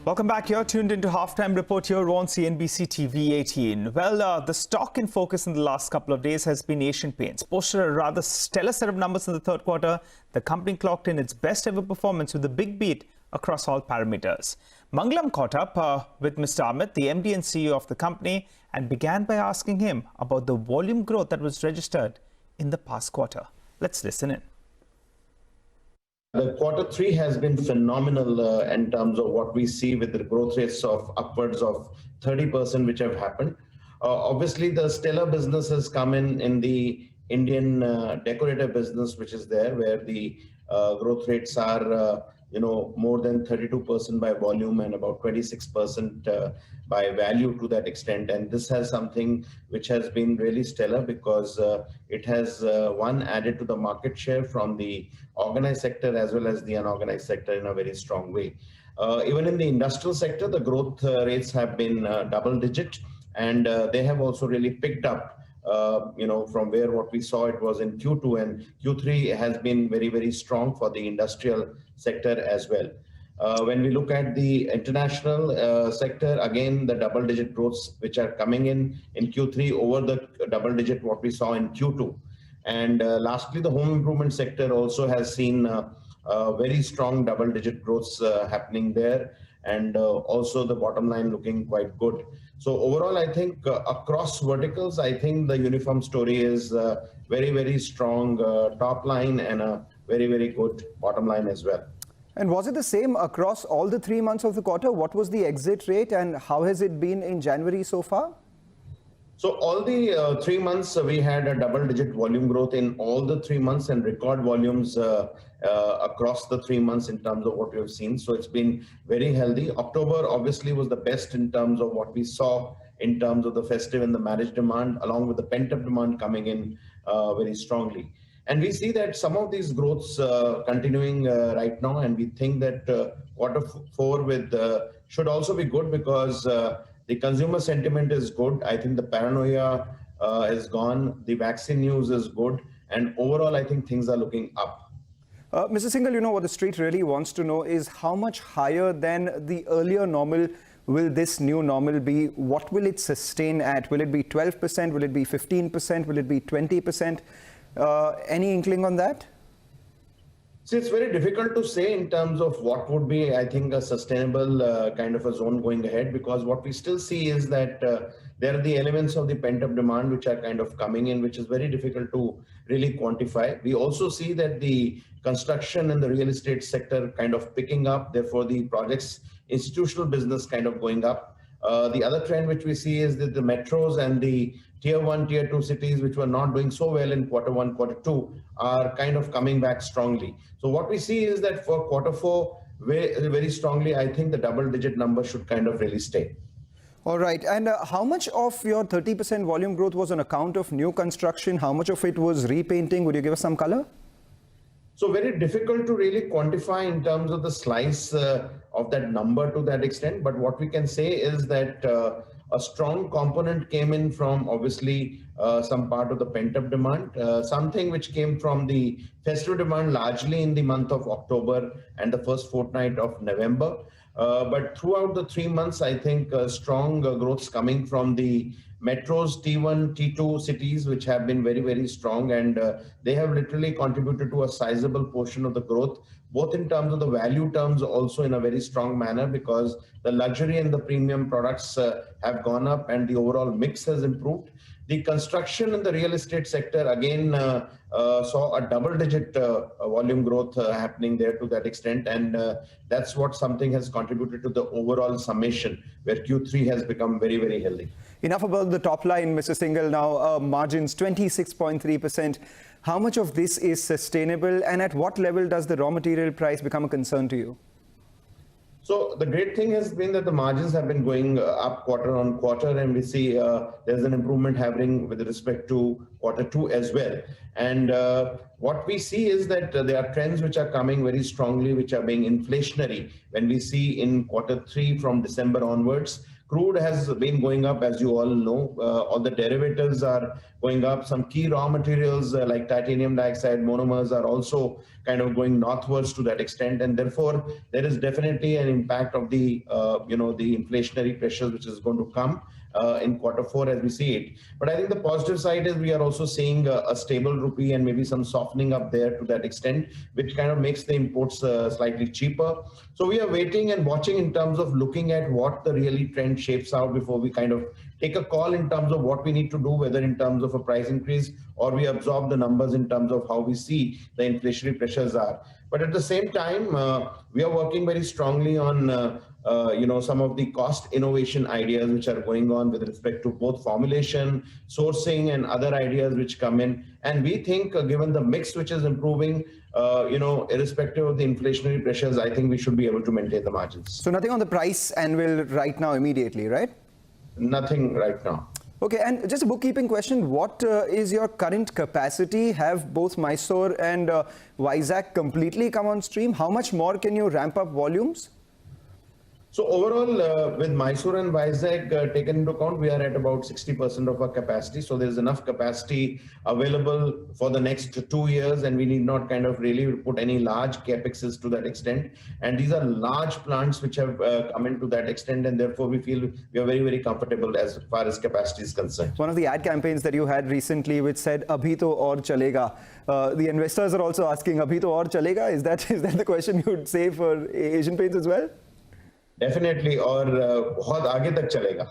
Welcome back. You're tuned into Halftime Report here on CNBC TV 18. Well, the stock in focus in the last couple of days has been Asian Paints. Posted a rather stellar set of numbers in the third quarter. The company clocked in its best ever performance with a big beat across all parameters. Mangalam caught up with Mr. Amit, the MD and CEO of the company, and began by asking him about the volume growth that was registered in the past quarter. Let's listen in. The quarter three has been phenomenal in terms of what we see with the growth rates of upwards of 30%, which have happened. Obviously, the stellar business has come in the Indian decorative business, which is there, where the growth rates are more than 32% by volume and about 26% by value to that extent. And this has something which has been really stellar because it has added to the market share from the organized sector as well as the unorganized sector in a very strong way. Even in the industrial sector, the growth rates have been double digit, and they have also really picked up from where what we saw it was in Q2, and Q3 has been very, very strong for the industrial sector as well. When we look at the international sector, again, the double-digit growths which are coming in Q3 over the double-digit what we saw in Q2. And lastly, the home improvement sector also has seen very strong double-digit growths happening there, and also the bottom line looking quite good. So overall, I think across verticals, I think the uniform story is very, very strong top line and a very, very good bottom line as well. And was it the same across all the 3 months of the quarter? What was the exit rate and how has it been in January so far? So all the 3 months, we had a double-digit volume growth in all the 3 months and record volumes across the 3 months in terms of what we have seen. So it's been very healthy. October obviously was the best in terms of what we saw in terms of the festive and the marriage demand, along with the pent-up demand coming in very strongly. And we see that some of these growths continuing right now, and we think that quarter four should also be good because the consumer sentiment is good. I think the paranoia is gone. The vaccine news is good. And overall, I think things are looking up. Mr. Syngle, what the street really wants to know is how much higher than the earlier normal will this new normal be? What will it sustain at? Will it be 12%? Will it be 15%? Will it be 20%? Any inkling on that? See, it's very difficult to say in terms of what would be, I think, a sustainable kind of a zone going ahead, because what we still see is that there are the elements of the pent-up demand which are kind of coming in, which is very difficult to really quantify. We also see that the construction and the real estate sector kind of picking up, therefore the projects, institutional business kind of going up. The other trend which we see is that the metros and the tier 1, tier 2 cities which were not doing so well in quarter 1, quarter 2 are kind of coming back strongly. So what we see is that for quarter 4, very, very strongly, I think the double-digit number should kind of really stay. All right. And how much of your 30% volume growth was on account of new construction? How much of it was repainting? Would you give us some color? So very difficult to really quantify in terms of the slice of that number to that extent. But what we can say is that a strong component came in from obviously some part of the pent-up demand, something which came from the festive demand largely in the month of October and the first fortnight of November. But throughout the 3 months, I think strong growths coming from the metros, T1, T2 cities, which have been very, very strong. And they have literally contributed to a sizable portion of the growth, both in terms of the value terms, also in a very strong manner, because the luxury and the premium products have gone up and the overall mix has improved. The construction and the real estate sector, again, saw a double-digit volume growth happening there to that extent. And that's what something has contributed to the overall summation, where Q3 has become very, very healthy. Enough about the top line, Mr. Syngle. Now, margins 26.3%. How much of this is sustainable, and at what level does the raw material price become a concern to you? So the great thing has been that the margins have been going up quarter on quarter, and we see there's an improvement happening with respect to quarter 2 as well. And what we see is that there are trends which are coming very strongly, which are being inflationary. When we see in quarter 3 from December onwards, Crude has been going up, as you all know. All the derivatives are going up. Some key raw materials like titanium dioxide, monomers are also kind of going northwards to that extent, and therefore there is definitely an impact of the the inflationary pressures which is going to come in Q4 as we see it. But I think the positive side is we are also seeing a stable rupee and maybe some softening up there to that extent, which kind of makes the imports slightly cheaper. So we are waiting and watching in terms of looking at what the really trend shapes out before we kind of take a call in terms of what we need to do, whether in terms of a price increase or we absorb the numbers in terms of how we see the inflationary pressures are. But at the same time, we are working very strongly on some of the cost innovation ideas which are going on with respect to both formulation, sourcing, and other ideas which come in. And we think, given the mix which is improving, irrespective of the inflationary pressures, I think we should be able to maintain the margins. So nothing on the price anvil right now immediately, right? Nothing right now. Okay, and just a bookkeeping question. What is your current capacity? Have both Mysore and Vizag completely come on stream? How much more can you ramp up volumes? So overall, with Mysore and Vizag taken into account, we are at about 60% of our capacity. So there's enough capacity available for the next 2 years, and we need not kind of really put any large capexes to that extent. And these are large plants which have come into that extent, and therefore we feel we are very, very comfortable as far as capacity is concerned. One of the ad campaigns that you had recently, which said "Abhi to aur chalega," the investors are also asking, "Abhi to aur chalega?" Is that the question you would say for Asian Paints as well? Definitely, और बहुत आगे तक चलेगा.